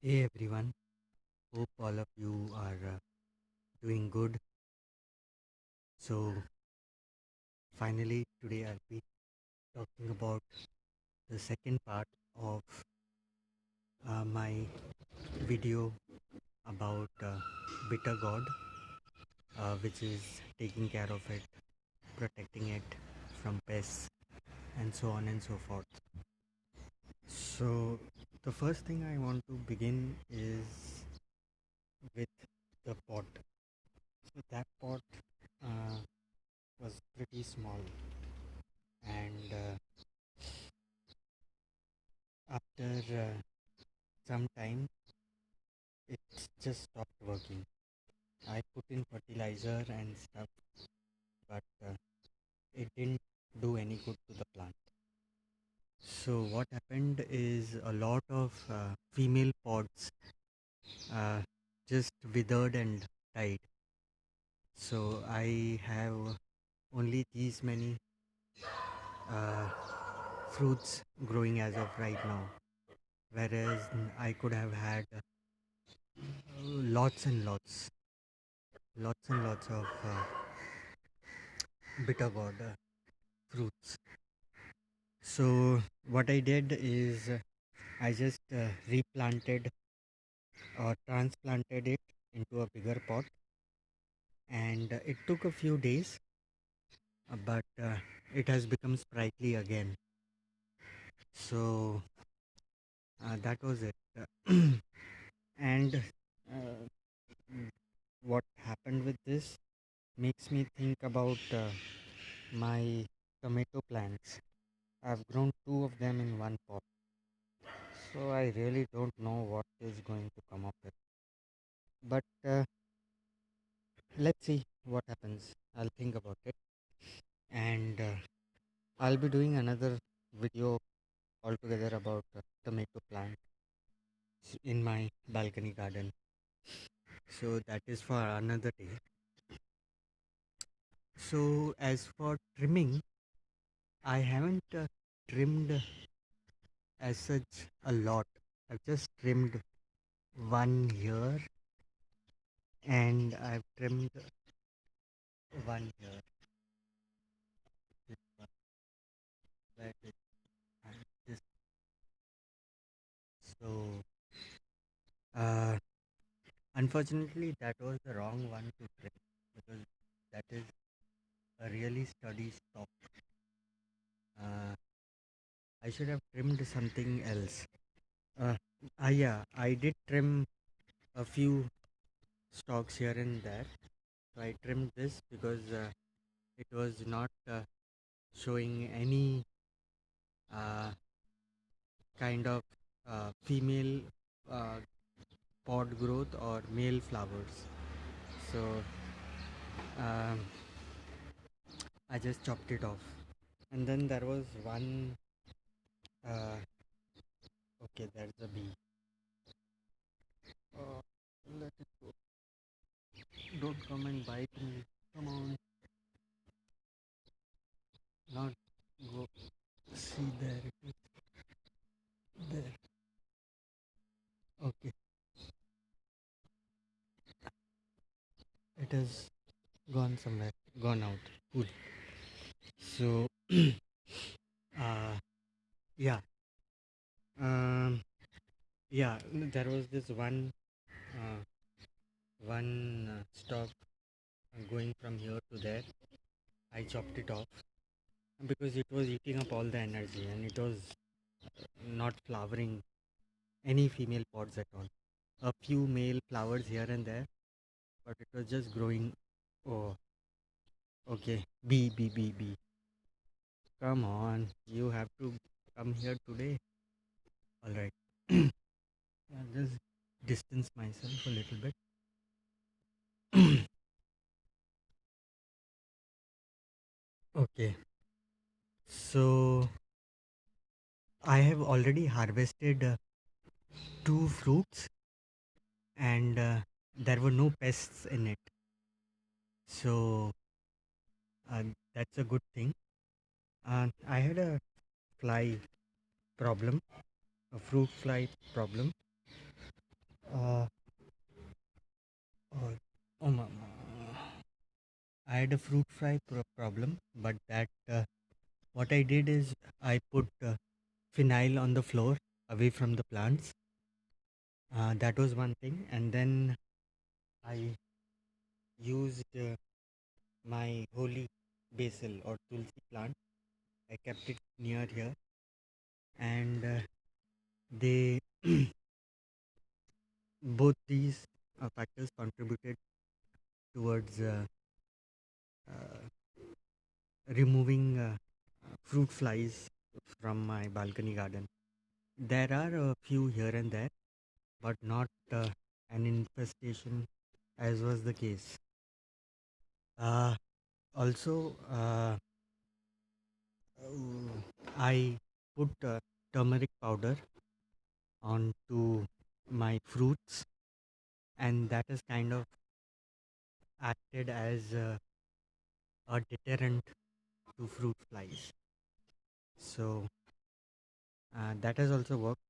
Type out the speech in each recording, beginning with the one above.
Hey everyone, hope all of you are doing good. So, finally, today I'll be talking about the second part of my video about Bitter God, which is taking care of it, protecting it from pests, and so on and so forth. So, the first thing I want to begin is with the pot. So, that pot uh, was pretty small, and after some time it just stopped working. I put in fertilizer and stuff, but it didn't do any good to the plant. So what happened is a lot of female pods uh, just withered and died. So I have only these many uh, fruits growing as of right now, whereas I could have had lots and lots of bitter gourd fruits. So what I did is I just replanted or transplanted it into a bigger pot, and it took a few days, but it has become sprightly again. So that was it. And what happened with this makes me think about my tomato plants. I've grown two of them in one pot, so I really don't know what is going to come of it. But let's see what happens. I'll think about it, and I'll be doing another video altogether about tomato plants in my balcony garden. So that is for another day. So as for trimming, I haven't trimmed as such a lot. I've just trimmed one here, and I've trimmed one here. This one, where did I- this? So uh, unfortunately, that was the wrong one to trim because that is a really sturdy stock. Uh, I should have trimmed something else. Uh, yeah, I did trim a few stalks here and there. So I trimmed this because it was not showing any uh, kind of female uh, pod growth or male flowers. So um, I just chopped it off. And then there was one. Uh, okay, there's a bee. Oh, let it go. Don't come and bite me. Come on. Not go. See, there it is. There. Okay. It has gone somewhere. Gone out. Cool. So, uh, yeah. Um, yeah. There was this uh, one stalk going from here to there. I chopped it off because it was eating up all the energy and it was not flowering any female pods at all. A few male flowers here and there, but it was just growing. Oh, okay. B. Come on, you have to come here today. All right. I'll just distance myself a little bit. Okay. So I have already harvested two fruits, and there were no pests in it. So uh, that's a good thing. I had a fly problem, a fruit fly problem. Uh, oh, oh, I had a fruit fly problem, but that what I did is I put phenyl on the floor away from the plants. That was one thing, and then I used my holy basil or tulsi plant. I kept it near here, and they both these factors contributed towards uh, removing fruit flies from my balcony garden. There are a few here and there, but not an infestation as was the case. Also, I put turmeric powder onto my fruits, and that has kind of acted as a deterrent to fruit flies. So that has also worked.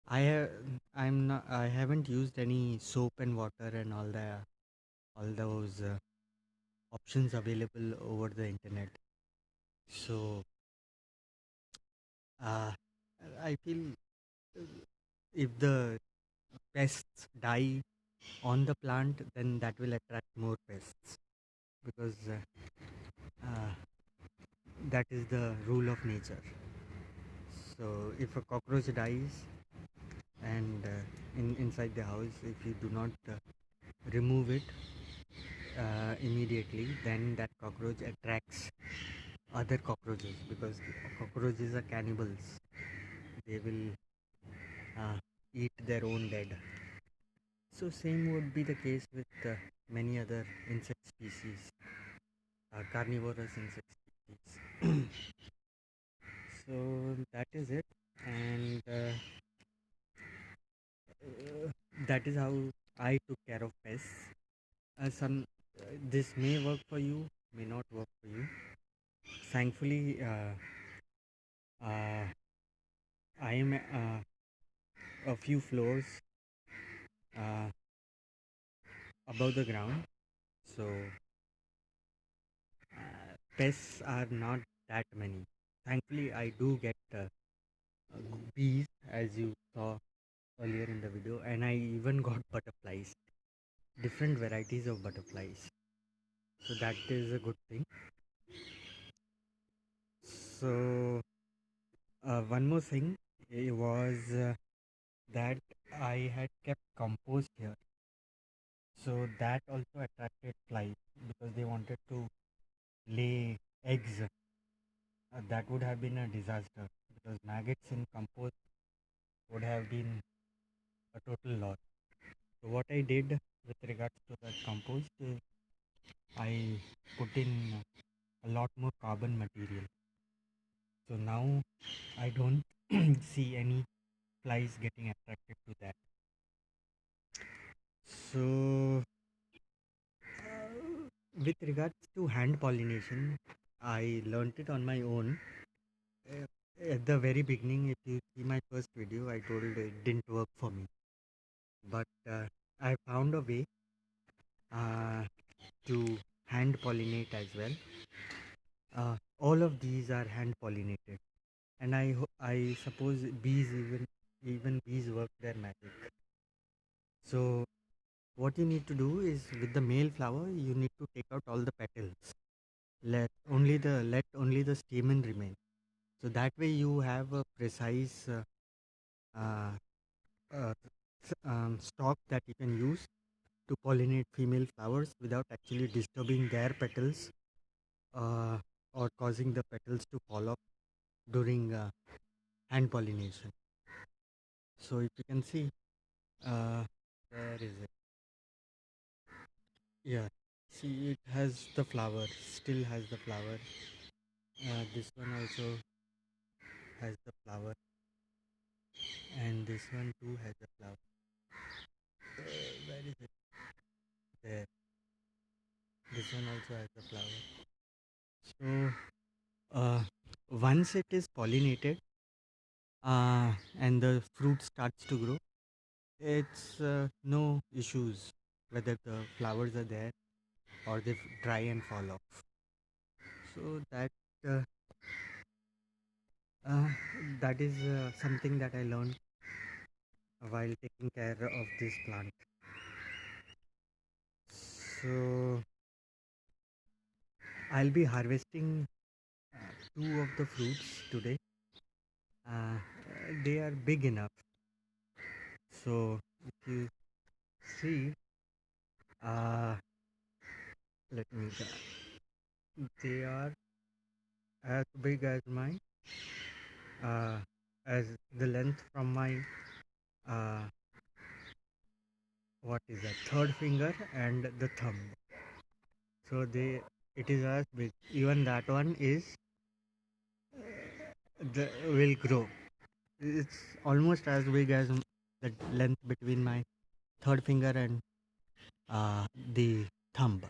I have, I haven't used any soap and water and all those options available over the internet. So uh, I feel if the pests die on the plant, then that will attract more pests because uh, that is the rule of nature. So if a cockroach dies and inside the house, if you do not remove it immediately, then that cockroach attracts other cockroaches because cockroaches are cannibals. They will eat their own dead. So same would be the case with many other insect species, carnivorous insect species. So that is it, and that is how I took care of pests. Some this may work for you, may not work for you. Thankfully, I am a few floors uh, above the ground, so pests are not that many. Thankfully, I do get bees, as you saw earlier in the video, and I even got butterflies, different varieties of butterflies. So that is a good thing. So one more thing was that I had kept compost here. So that also attracted flies because they wanted to lay eggs. That would have been a disaster because maggots in compost would have been a total loss. So what I did with regards to that compost is I put in a lot more carbon material. So now I don't see any flies getting attracted to that. So with regards to hand pollination, I learned it on my own. Uh, At the very beginning, if you see my first video, I told it didn't work for me. But I found a way uh, to hand pollinate as well. All of these are hand pollinated, and I suppose bees even bees work their magic. So what you need to do is with the male flower, you need to take out all the petals. Let only the stamen remain. So that way you have a precise uh, uh, stalk that you can use to pollinate female flowers without actually disturbing their petals uh, or causing the petals to fall off during hand pollination. So if you can see, where is it? Yeah, see it has the flower, still has the flower. This one also has the flower, and this one too has a flower. Where is it? There. This one also has a flower. So once it is pollinated and the fruit starts to grow, it's no issues whether the flowers are there or they dry and fall off. So uh, uh, that is something that I learned while taking care of this plant. So I'll be harvesting two of the fruits today. Uh, they are big enough. So if you see, uh, let me. They are as big uh, as the length from my uh, what is that, third finger and the thumb. So it is as big. Even that one is will grow. It's almost as big as the length between my third finger and the thumb.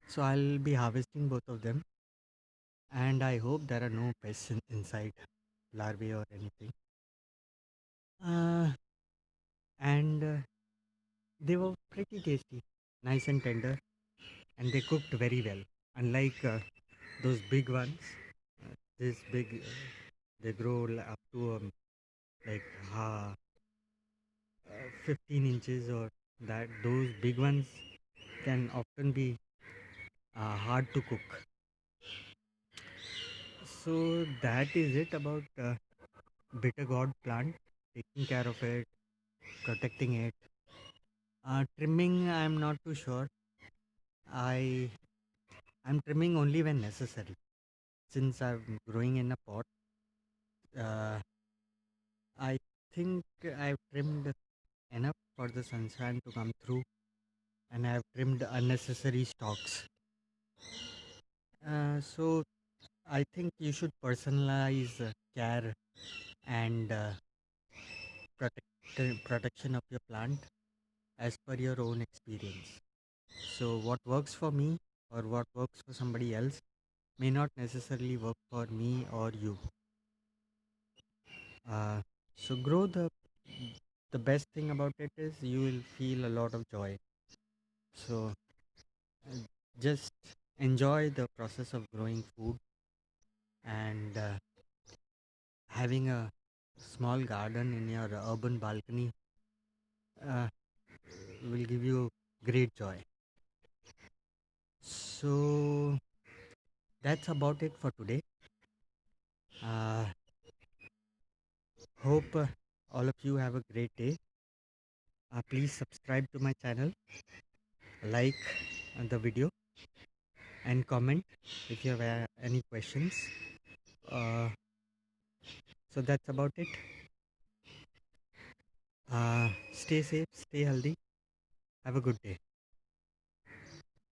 So I'll be harvesting both of them, and I hope there are no pests inside, larvae or anything. And they were pretty tasty, nice and tender, and they cooked very well. Unlike those big ones, this big, they grow up to like 15 inches, or that those big ones can often be hard to cook. So that is it about bitter gourd plant, taking care of it, protecting it. Trimming, I'm not too sure. I I'm trimming only when necessary. Since I'm growing in a pot, uh, I think I've trimmed enough for the sunshine to come through, and I've trimmed unnecessary stalks. So I think you should personalize care and protection of your plant as per your own experience. So what works for me or what works for somebody else may not necessarily work for me or you. So grow the best thing about it is you will feel a lot of joy. So uh, just enjoy the process of growing food, and having a small garden in your urban balcony uh, will give you great joy. So that's about it for today. Uh, hope all of you have a great day. Please subscribe to my channel, like the video, and comment if you have any questions. Uh, so that's about it. Stay safe, stay healthy. Have a good day.